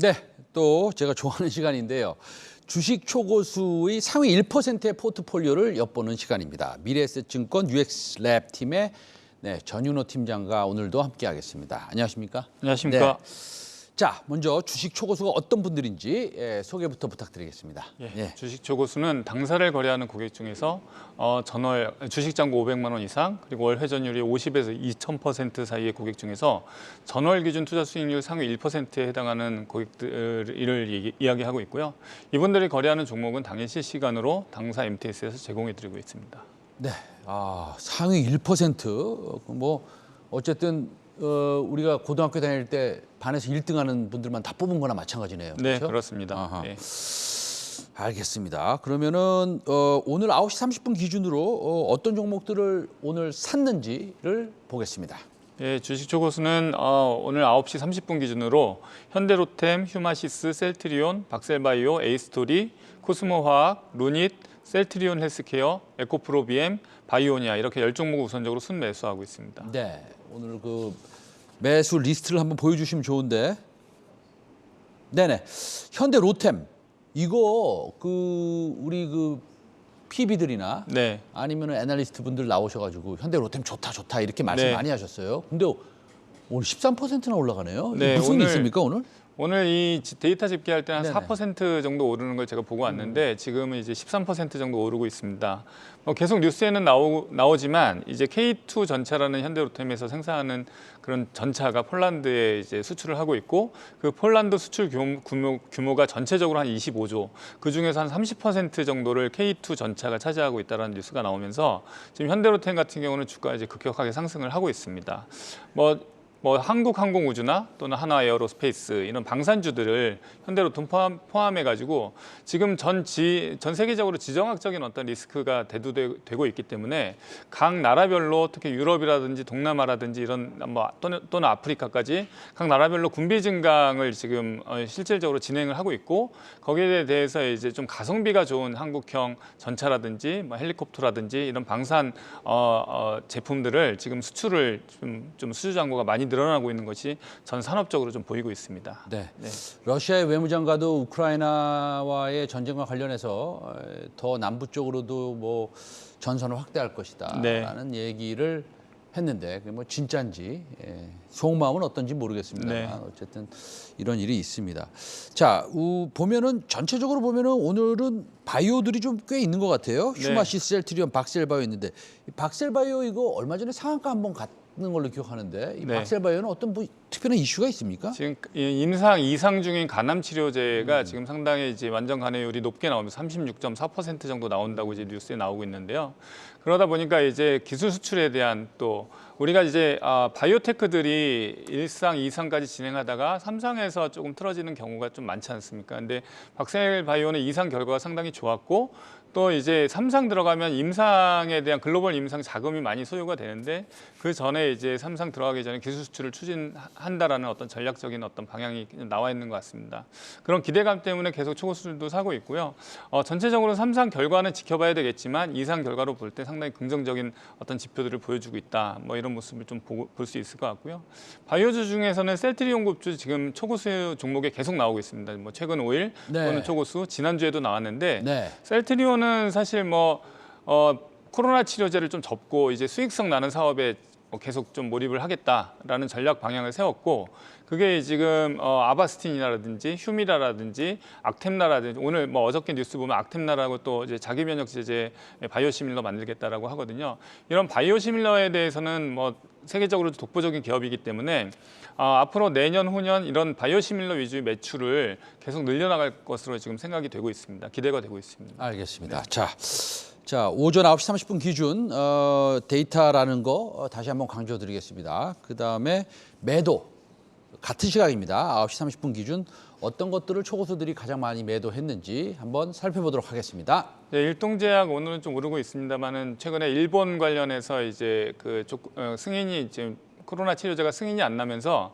네, 또 제가 좋아하는 시간인데요. 주식 초고수의 상위 1%의 포트폴리오를 엿보는 시간입니다. 미래에셋증권 UX랩 팀의 전윤호 팀장과 오늘도 함께하겠습니다. 안녕하십니까? 안녕하십니까? 네. 자, 먼저 주식 초고수가 어떤 분들인지 소개부터 부탁드리겠습니다. 주식 초고수는 당사를 거래하는 고객 중에서 전월 주식 잔고 500만 원 이상, 그리고 월 회전율이 50에서 2000% 사이의 고객 중에서 전월 기준 투자 수익률 상위 1%에 해당하는 고객들을 이야기하고 있고요. 이분들이 거래하는 종목은 당일 실시간으로 당사 MTS에서 제공해드리고 있습니다. 네, 상위 1%, 뭐 어쨌든 우리가 고등학교 다닐 때 반에서 1등하는 분들만 다 뽑은 거나 마찬가지네요. 네, 그렇죠? 그렇습니다. 네. 알겠습니다. 그러면은 오늘 9시 30분 기준으로 어떤 종목들을 오늘 샀는지를 보겠습니다. 예, 주식 초고수는 오늘 9시 30분 기준으로 현대로템, 휴마시스, 셀트리온, 박셀바이오, 에이스토리, 코스모화학, 루닛, 셀트리온 헬스케어, 에코프로비엠, 바이오니아 이렇게 10종목을 우선적으로 순매수하고 있습니다. 네, 오늘 그 매수 리스트를 한번 보여주시면 좋은데, 네네, 현대로템 이거 우리 PB들이나 네. 아니면 애널리스트 분들 나오셔가지고 현대로템 좋다 이렇게 말씀 네. 많이 하셨어요. 근데 오늘 13%나 올라가네요. 네, 무슨 일이 있습니까 오늘? 오늘 이 데이터 집계할 때 한 네네. 4% 정도 오르는 걸 제가 보고 왔는데 지금은 이제 13% 정도 오르고 있습니다. 계속 뉴스에는 나오지만 이제 K2 전차라는 현대로템에서 생산하는 그런 전차가 폴란드에 이제 수출을 하고 있고, 그 폴란드 수출 규모가 전체적으로 한 25조, 그 중에서 한 30% 정도를 K2 전차가 차지하고 있다는 뉴스가 나오면서 지금 현대로템 같은 경우는 주가가 이제 급격하게 상승을 하고 있습니다. 한국항공우주나 또는 하나에어로스페이스 이런 방산주들을 현대로템 포함해가지고 지금 전 세계적으로 지정학적인 어떤 리스크가 대두되고 있기 때문에 각 나라별로 특히 유럽이라든지 동남아라든지 이런 또는 아프리카까지 각 나라별로 군비 증강을 지금 실질적으로 진행을 하고 있고, 거기에 대해서 이제 좀 가성비가 좋은 한국형 전차라든지 헬리콥터라든지 이런 방산 제품들을 지금 수출을 좀 수주 잔고가 많이 늘어나고 있는 것이 전 산업적으로 좀 보이고 있습니다. 네. 러시아의 외무장관도 우크라이나와의 전쟁과 관련해서 더 남부 쪽으로도 뭐 전선을 확대할 것이다라는 얘기를 했는데 그게 뭐 진짜인지 속마음은 어떤지 모르겠습니다만 어쨌든 이런 일이 있습니다. 자, 보면은 전체적으로 보면은 오늘은 바이오들이 좀 꽤 있는 것 같아요. 휴마시스, 셀트리온, 박셀바이오 있는데 이 박셀바이오 이거 얼마 전에 상한가 한번 갔는 걸로 기억하는데 이 박셀바이오는 어떤 특별한 이슈가 있습니까? 지금 임상 이상 중인 간암 치료제가 지금 상당히 이제 완전 간회율이 높게 나오면서 36.4% 정도 나온다고 이제 뉴스에 나오고 있는데요. 그러다 보니까 이제 기술 수출에 대한 또 우리가 이제 바이오테크들이 1상, 2상까지 진행하다가 3상에서 조금 틀어지는 경우가 좀 많지 않습니까? 근데 박셀바이오는 2상 결과가 상당히 좋았고, 또 이제 3상 들어가면 임상에 대한 글로벌 임상 자금이 많이 소요가 되는데, 그 전에 이제 3상 들어가기 전에 기술 수출을 추진한다라는 어떤 전략적인 어떤 방향이 나와 있는 것 같습니다. 그런 기대감 때문에 계속 초고수들도 사고 있고요. 전체적으로 3상 결과는 지켜봐야 되겠지만 2상 결과로 볼 때 상당히 긍정적인 어떤 지표들을 보여주고 있다. 뭐 이런 모습을 좀 볼 수 있을 것 같고요. 바이오주 중에서는 셀트리온 그룹주 지금 초고수 종목에 계속 나오고 있습니다. 뭐 최근 5일 또는 초고수, 지난주에도 나왔는데 셀트리온은 사실 코로나 치료제를 좀 접고 이제 수익성 나는 사업에 계속 좀 몰입을 하겠다라는 전략 방향을 세웠고, 그게 지금 아바스틴이라든지 휴미라라든지 악템라라든지 오늘 어저께 뉴스 보면 악템라라고 또 이제 자기 면역 제제 바이오시밀러 만들겠다라고 하거든요. 이런 바이오시밀러에 대해서는 세계적으로 독보적인 기업이기 때문에 앞으로 내년 후년 이런 바이오시밀러 위주의 매출을 계속 늘려나갈 것으로 지금 생각이 되고 있습니다. 기대가 되고 있습니다. 알겠습니다. 자, 오전 9시 30분 기준 데이터라는 거 다시 한번 강조드리겠습니다. 그다음에 매도 같은 시각입니다. 9시 30분 기준 어떤 것들을 초고수들이 가장 많이 매도했는지 한번 살펴보도록 하겠습니다. 네, 일동제약 오늘은 좀 오르고 있습니다만은 최근에 일본 관련해서 이제 승인이 지금 코로나 치료제가 승인이 안 나면서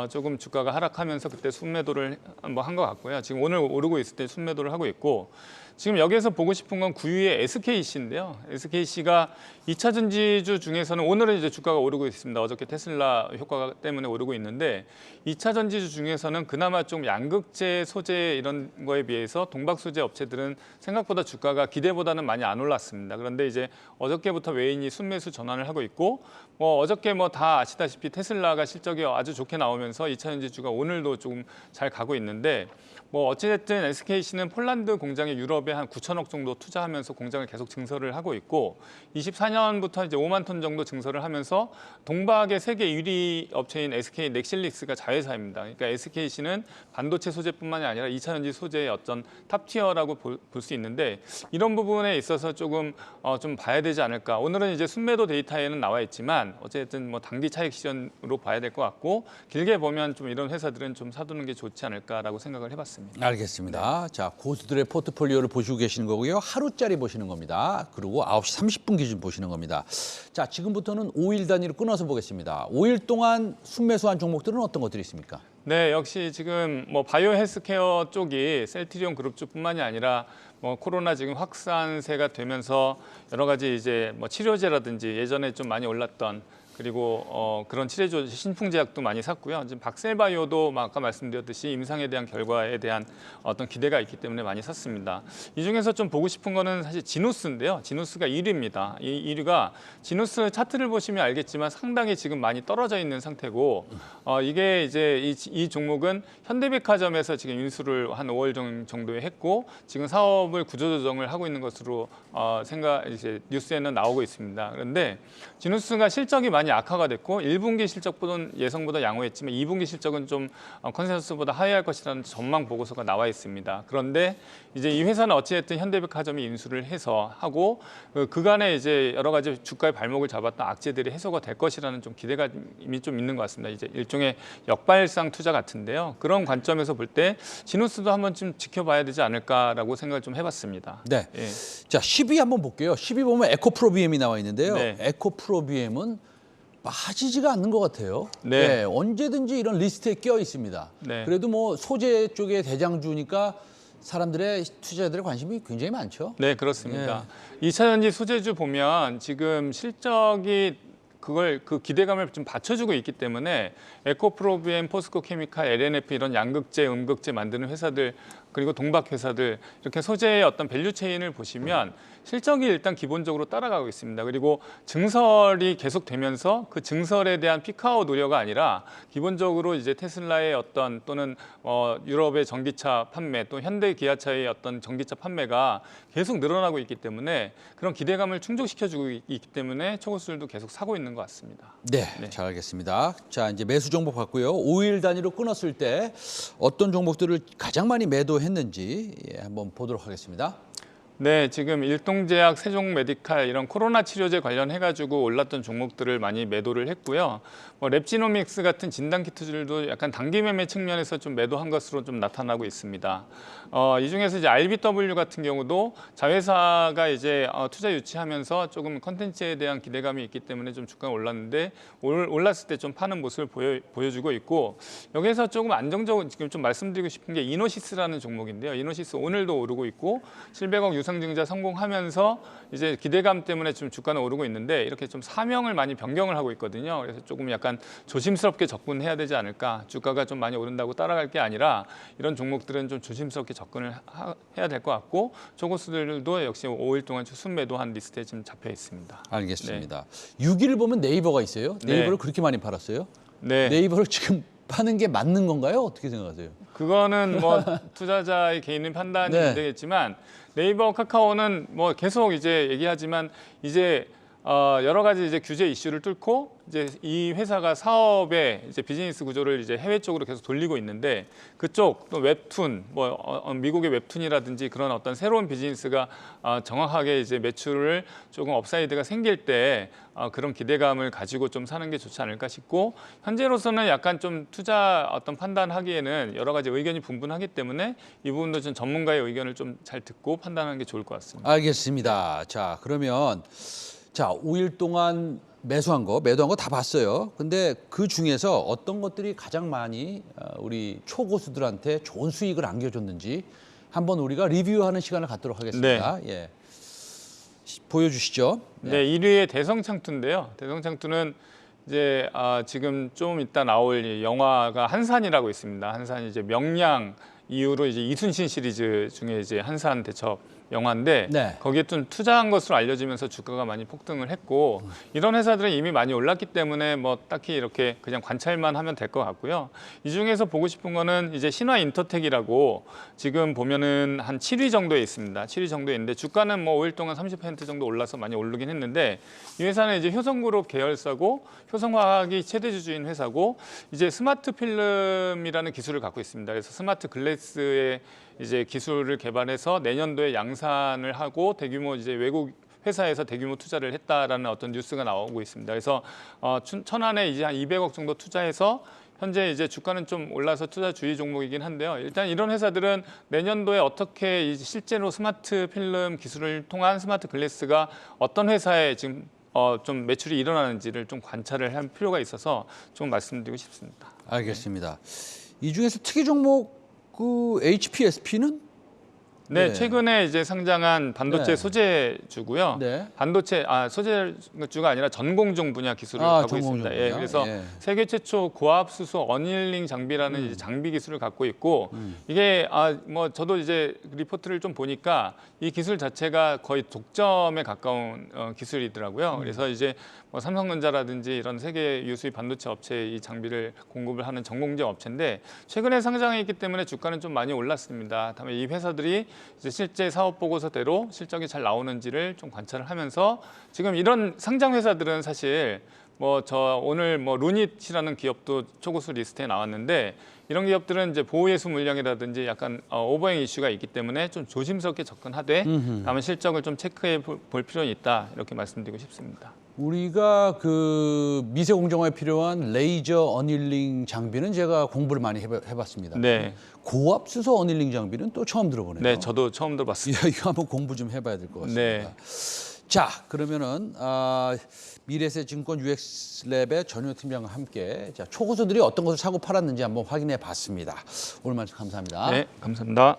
조금 주가가 하락하면서 그때 순매도를 뭐 한 것 같고요. 지금 오늘 오르고 있을 때 순매도를 하고 있고 지금 여기에서 보고 싶은 건 9위의 SKC인데요. SKC가 2차 전지주 중에서는 오늘은 이제 주가가 오르고 있습니다. 어저께 테슬라 효과 때문에 오르고 있는데 2차 전지주 중에서는 그나마 좀 양극재 소재 이런 거에 비해서 동박 소재 업체들은 생각보다 주가가 기대보다는 많이 안 올랐습니다. 그런데 이제 어저께부터 외인이 순매수 전환을 하고 있고 뭐 어저께 뭐 다 아시다시피 테슬라가 실적이 아주 좋게 나오면서 2차 전지주가 오늘도 조금 잘 가고 있는데 뭐 어찌됐든 SKC는 폴란드 공장에 유럽에 한 9천억 정도 투자하면서 공장을 계속 증설을 하고 있고 24년부터 이제 5만 톤 정도 증설을 하면서 동박의 세계 1위 업체인 SK 넥실릭스가 자회사입니다. 그러니까 SKC는 반도체 소재뿐만이 아니라 2차 전지 소재의 어떤 탑티어라고 볼 수 있는데 이런 부분에 있어서 조금 좀 봐야 되지 않을까. 오늘은 이제 순매도 데이터에는 나와 있지만 어쨌든 뭐 단기 차익 시전으로 봐야 될 것 같고 길게 보면 좀 이런 회사들은 좀 사두는 게 좋지 않을까라고 생각을 해봤습니다. 알겠습니다. 자, 고수들의 포트폴리오를 보시고 계시는 거고요. 하루짜리 보시는 겁니다. 그리고 9시 30분 기준 보시는 겁니다. 자, 지금부터는 5일 단위로 끊어서 보겠습니다. 5일 동안 순매수한 종목들은 어떤 것들이 있습니까? 네, 역시 지금 뭐 바이오 헬스케어 쪽이 셀트리온 그룹 쪽뿐만이 아니라 뭐 코로나 지금 확산세가 되면서 여러 가지 이제 뭐 치료제라든지 예전에 좀 많이 올랐던 그리고 그런 치료제 신풍제약도 많이 샀고요. 지금 박셀바이오도 아까 말씀드렸듯이 임상에 대한 결과에 대한 어떤 기대가 있기 때문에 많이 샀습니다. 이 중에서 좀 보고 싶은 거는 사실 지누스인데요. 지누스가 1위입니다. 이 1위가 지누스 차트를 보시면 알겠지만 상당히 지금 많이 떨어져 있는 상태고 이게 이제 이 종목은 현대백화점에서 지금 인수를 한 5월 정도에 했고 지금 사업을 구조조정을 하고 있는 것으로 이제 뉴스에는 나오고 있습니다. 그런데 지누스가 실적이 많이 악화가 됐고 1분기 실적보다는 예상보다 양호했지만 2분기 실적은 좀 컨센서스보다 하회할 것이라는 전망 보고서가 나와 있습니다. 그런데 이제 이 회사는 어찌됐든 현대백화점이 인수를 해서 하고 그간에 이제 여러 가지 주가의 발목을 잡았던 악재들이 해소가 될 것이라는 좀 기대가 이미 좀 있는 것 같습니다. 이제 일종의 역발상 투자 같은데요. 그런 관점에서 볼 때 지누스도 한번 좀 지켜봐야 되지 않을까라고 생각을 좀 해봤습니다. 네. 예. 자, 10위 한번 볼게요. 10위 보면 에코프로비엠이 나와 있는데요. 네. 에코프로비엠은 빠지지가 않는 것 같아요. 네. 네, 언제든지 이런 리스트에 껴 있습니다. 네. 그래도 뭐 소재 쪽의 대장주니까 사람들의 투자자들의 관심이 굉장히 많죠. 네, 그렇습니다. 2차 전지 소재주 보면 지금 실적이 그 기대감을 좀 받쳐주고 있기 때문에 에코프로비엠, 포스코케미칼, LNF 이런 양극재, 음극재 만드는 회사들 그리고 동박 회사들 이렇게 소재의 어떤 밸류체인을 보시면 실적이 일단 기본적으로 따라가고 있습니다. 그리고 증설이 계속되면서 그 증설에 대한 피크아웃 우려가 아니라 기본적으로 이제 테슬라의 어떤 또는 유럽의 전기차 판매 또 현대 기아차의 어떤 전기차 판매가 계속 늘어나고 있기 때문에 그런 기대감을 충족시켜주고 있기 때문에 초고수들도 계속 사고 있는 것 같습니다. 네, 잘 알겠습니다. 자, 이제 매수 종목 봤고요. 5일 단위로 끊었을 때 어떤 종목들을 가장 많이 매도했는지 한번 보도록 하겠습니다. 네, 지금 일동제약, 세종메디칼 이런 코로나 치료제 관련해가지고 올랐던 종목들을 많이 매도를 했고요. 뭐 랩지노믹스 같은 진단키트들도 약간 단기 매매 측면에서 좀 매도한 것으로 좀 나타나고 있습니다. 이 중에서 이제 RBW 같은 경우도 자회사가 이제 투자 유치하면서 조금 컨텐츠에 대한 기대감이 있기 때문에 좀 주가가 올랐는데 올랐을 때 좀 파는 모습을 보여주고 있고 여기에서 조금 안정적으로 지금 좀 말씀드리고 싶은 게 이노시스라는 종목인데요. 이노시스 오늘도 오르고 있고 700억 유상증자 성공하면서 이제 기대감 때문에 좀 주가는 오르고 있는데 이렇게 좀 사명을 많이 변경을 하고 있거든요. 그래서 조금 약간 조심스럽게 접근해야 되지 않을까. 주가가 좀 많이 오른다고 따라갈 게 아니라 이런 종목들은 좀 조심스럽게 접근을 해야 될 것 같고 초고수들도 역시 5일 동안 순매도한 리스트에 지금 잡혀 있습니다. 알겠습니다. 6일 보면 네이버가 있어요. 네이버를 그렇게 많이 팔았어요? 네. 네이버를 지금 파는 게 맞는 건가요? 어떻게 생각하세요? 그거는 뭐 투자자의 개인의 판단이 되겠지만 네이버, 카카오는 뭐 계속 이제 얘기하지만 이제 여러 가지 이제 규제 이슈를 뚫고 이제 이 회사가 사업의 이제 비즈니스 구조를 이제 해외 쪽으로 계속 돌리고 있는데 그쪽 또 웹툰 미국의 웹툰이라든지 그런 어떤 새로운 비즈니스가 정확하게 이제 매출을 조금 업사이드가 생길 때 그런 기대감을 가지고 좀 사는 게 좋지 않을까 싶고 현재로서는 약간 좀 투자 어떤 판단하기에는 여러 가지 의견이 분분하기 때문에 이 부분도 좀 전문가의 의견을 좀 잘 듣고 판단하는 게 좋을 것 같습니다. 알겠습니다. 자, 그러면 자, 5일 동안 매도한 거 다 봤어요. 근데 그 중에서 어떤 것들이 가장 많이 우리 초고수들한테 좋은 수익을 안겨줬는지 한번 우리가 리뷰하는 시간을 갖도록 하겠습니다. 예. 보여주시죠. 네, 1위의 대성창투인데요. 대성창투는 이제 지금 좀 이따 나올 이 영화가 한산이라고 있습니다. 한산이 이제 명량 이후로 이제 이순신 시리즈 중에 이제 한산 대첩 영화인데 네. 거기에 좀 투자한 것으로 알려지면서 주가가 많이 폭등을 했고 이런 회사들은 이미 많이 올랐기 때문에 뭐 딱히 이렇게 그냥 관찰만 하면 될 것 같고요. 이 중에서 보고 싶은 거는 이제 신화인터텍이라고 지금 보면은 한 7위 정도에 있습니다. 7위 정도에 있는데 주가는 뭐 5일 동안 30% 정도 올라서 많이 오르긴 했는데 이 회사는 이제 효성그룹 계열사고 효성화학이 최대 주주인 회사고 이제 스마트 필름이라는 기술을 갖고 있습니다. 그래서 스마트 글래스의 이제 기술을 개발해서 내년도에 양산을 하고 대규모 이제 외국 회사에서 대규모 투자를 했다라는 어떤 뉴스가 나오고 있습니다. 그래서 천안에 이제 한 200억 정도 투자해서 현재 이제 주가는 좀 올라서 투자 주의 종목이긴 한데요. 일단 이런 회사들은 내년도에 어떻게 실제로 스마트 필름 기술을 통한 스마트 글래스가 어떤 회사에 지금 좀 매출이 일어나는지를 좀 관찰을 할 필요가 있어서 좀 말씀드리고 싶습니다. 알겠습니다. 이 중에서 특이 종목 그 HPSP는 네, 최근에 이제 상장한 반도체 네. 소재주고요. 네. 반도체 소재주가 아니라 전공종 분야 기술을 갖고 있습니다. 전공종 분야? 그래서 예. 세계 최초 고압수소 어닐링 장비라는 이제 장비 기술을 갖고 있고 이게 뭐 저도 이제 리포트를 좀 보니까 이 기술 자체가 거의 독점에 가까운 기술이더라고요. 그래서 이제 뭐 삼성전자라든지 이런 세계 유수의 반도체 업체에 이 장비를 공급을 하는 전공정 업체인데 최근에 상장했기 때문에 주가는 좀 많이 올랐습니다. 다음에 이 회사들이 이제 실제 사업 보고서대로 실적이 잘 나오는지를 좀 관찰을 하면서 지금 이런 상장 회사들은 사실 뭐 오늘 뭐 루닛이라는 기업도 초고수 리스트에 나왔는데 이런 기업들은 이제 보호예수 물량이라든지 약간 오버행 이슈가 있기 때문에 좀 조심스럽게 접근하되 다음에 실적을 좀 체크해 볼 필요는 있다 이렇게 말씀드리고 싶습니다. 우리가 그 미세 공정화에 필요한 레이저 어닐링 장비는 제가 공부를 많이 해봤습니다. 네. 고압 수소 어닐링 장비는 또 처음 들어보네요. 네, 저도 처음 들어봤습니다. 이거 한번 공부 좀 해봐야 될 것 같습니다. 네. 자, 그러면은 미래에셋증권 UX랩의 전효 팀장과 함께 자, 초고수들이 어떤 것을 사고 팔았는지 한번 확인해 봤습니다. 오늘 말씀 감사합니다. 네, 감사합니다.